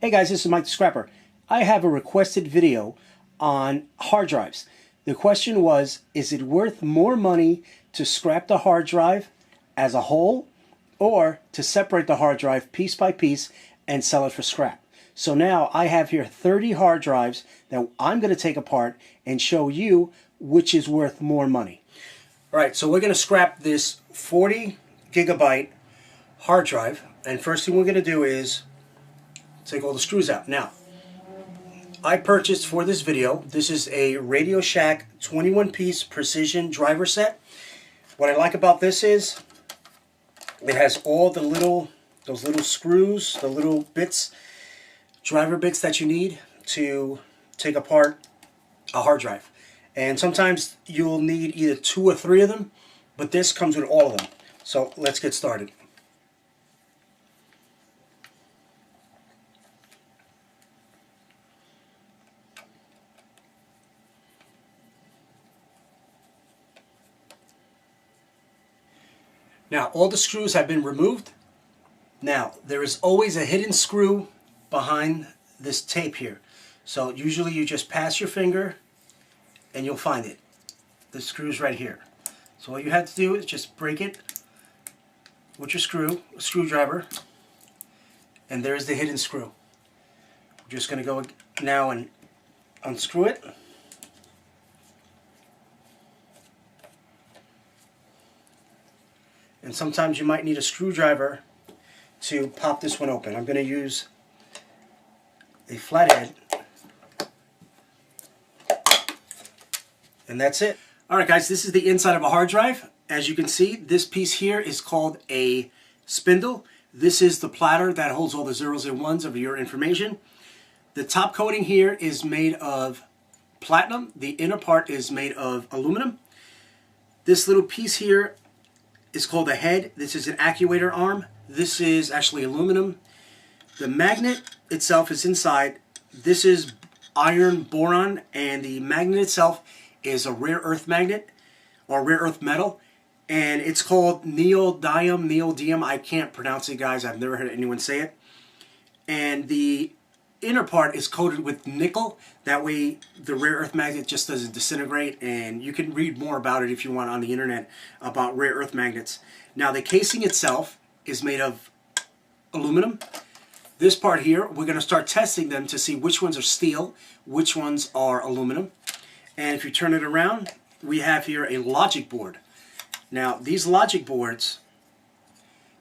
Hey guys, this is Mike the Scrapper. I have a requested video on hard drives. The question was, is it worth more money to scrap the hard drive as a whole or to separate the hard drive piece by piece and sell it for scrap? So now I have here 30 hard drives that I'm going to take apart and show you which is worth more money. All right, so we're going to scrap this 40 gigabyte hard drive, and first thing we're going to do is take all the screws out. Now, I purchased for this video, this is a Radio Shack 21-piece precision driver set. What I like about this is it has all the those little screws, the little bits, driver bits that you need to take apart a hard drive. And sometimes you'll need either 2 or 3 of them, but this comes with all of them. So let's get started. Now, all the screws have been removed. Now, there is always a hidden screw behind this tape here. So usually you just pass your finger and you'll find it. The screw's right here. So all you have to do is just break it with your screwdriver, and there's the hidden screw. We're just going to go now and unscrew it. And sometimes you might need a screwdriver to pop this one open. I'm going to use a flathead. And that's it. Alright guys, this is the inside of a hard drive. As you can see, this piece here is called a spindle. This is the platter that holds all the zeros and ones of your information. The top coating here is made of platinum. The inner part is made of aluminum. This little piece here is called a head. This is an actuator arm. This is actually aluminum. The magnet itself is inside. This is iron boron, and the magnet itself is a rare earth magnet or rare earth metal, and it's called neodymium. I can't pronounce it, guys. I've never heard anyone say it. And the inner part is coated with nickel. That way the rare earth magnet just doesn't disintegrate, and you can read more about it if you want on the internet about rare earth magnets. Now, the casing itself is made of aluminum. This part here, we're going to start testing them to see which ones are steel, which ones are aluminum. And if you turn it around, we have here a logic board. Now, these logic boards,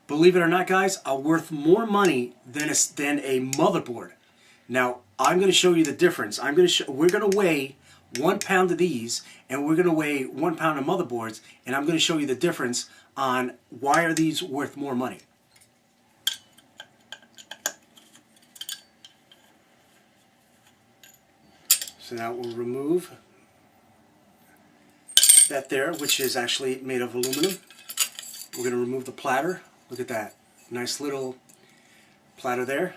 believe it or not, guys, are worth more money than a motherboard. Now, I'm going to show you the difference. We're going to weigh 1 pound of these, and we're going to weigh 1 pound of motherboards, and I'm going to show you the difference on why are these worth more money. So now we'll remove that there, which is actually made of aluminum. We're going to remove the platter. Look at that. Nice little platter there.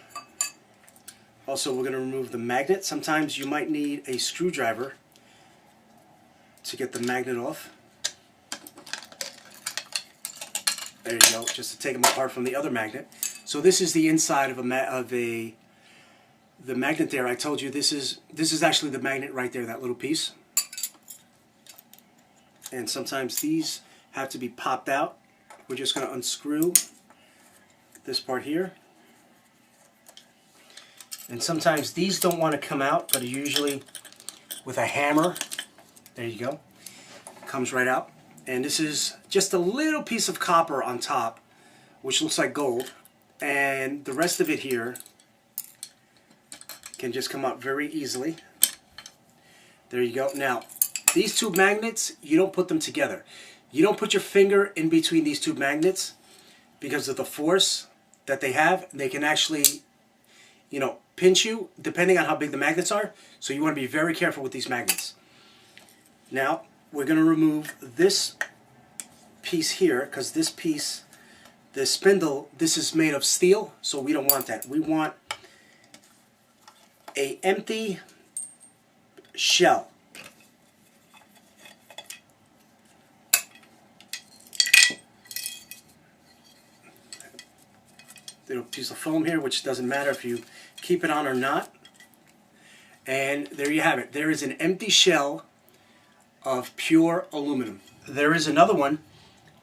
Also, we're going to remove the magnet. Sometimes you might need a screwdriver to get the magnet off. There you go, just to take them apart from the other magnet. So this is the inside of the magnet there. I told you this is actually the magnet right there, that little piece. And sometimes these have to be popped out. We're just going to unscrew this part here. And sometimes these don't want to come out, but usually with a hammer, there you go, comes right out. And this is just a little piece of copper on top, which looks like gold. And the rest of it here can just come out very easily. There you go. Now, these two magnets, you don't put them together. You don't put your finger in between these two magnets because of the force that they have. They can actually, you know, pinch you depending on how big the magnets are. So you want to be very careful with these magnets. Now, we're going to remove this piece here because this piece, the spindle, this is made of steel, so we don't want that. We want an empty shell. Little piece of foam here, which doesn't matter if you keep it on or not. And there you have it. There is an empty shell of pure aluminum. There is another one,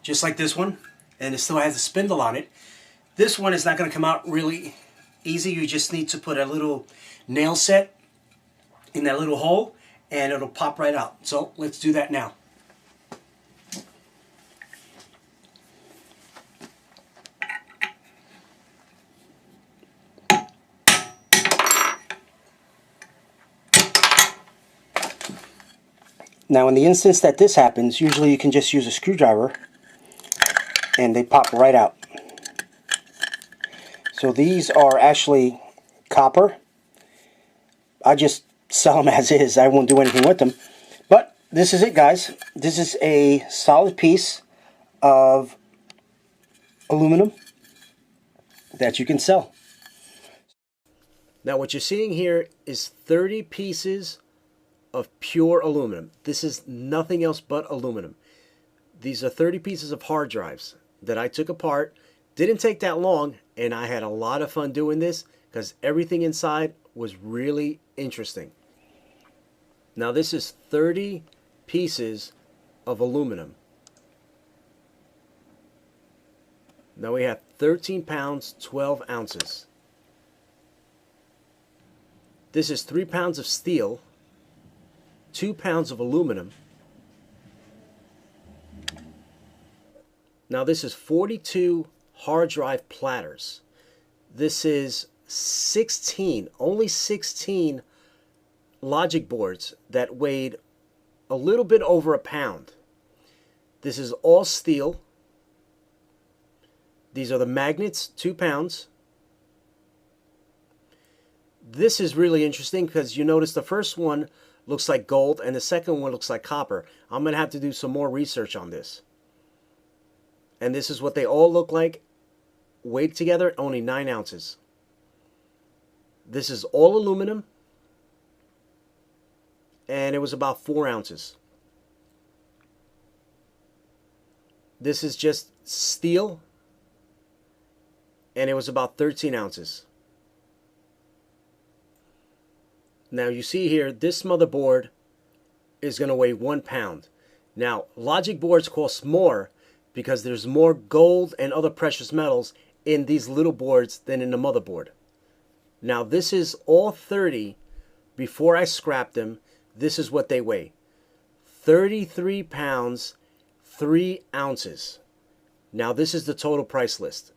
just like this one, and it still has a spindle on it. This one is not going to come out really easy. You just need to put a little nail set in that little hole, and it'll pop right out. So let's do that now. Now in the instance that this happens, usually you can just use a screwdriver and they pop right out. So these are actually copper. I just sell them as is. I won't do anything with them. But this is it, guys. This is a solid piece of aluminum that you can sell. Now what you're seeing here is 30 pieces of pure aluminum. This is nothing else but aluminum. These are 30 pieces of hard drives that I took apart. Didn't take that long, and I had a lot of fun doing this because everything inside was really interesting. Now this is 30 pieces of aluminum. Now we have 13 pounds, 12 ounces. This is 3 pounds of steel, 2 pounds of aluminum. Now this is 42 hard drive platters. This is 16, only 16 logic boards that weighed a little bit over a pound. This is all steel. These are the magnets, 2 pounds. This is really interesting because you notice the first one looks like gold and the second one looks like copper. I'm going to have to do some more research on this. And this is what they all look like, weighed together, only 9 ounces. This is all aluminum, and it was about 4 ounces. This is just steel, and it was about 13 ounces. Now you see here, this motherboard is going to weigh 1 pound. Now, logic boards cost more because there's more gold and other precious metals in these little boards than in the motherboard. Now this is all 30 before I scrapped them. This is what they weigh. 33 pounds, 3 ounces. Now this is the total price list.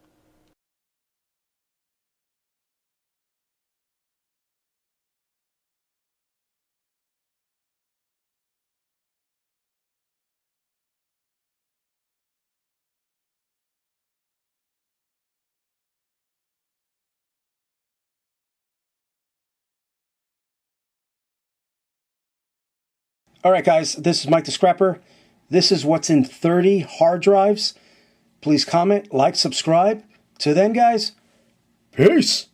Alright guys, this is Mike the Scrapper. This is what's in 30 hard drives. Please comment, like, subscribe. Till then guys, peace!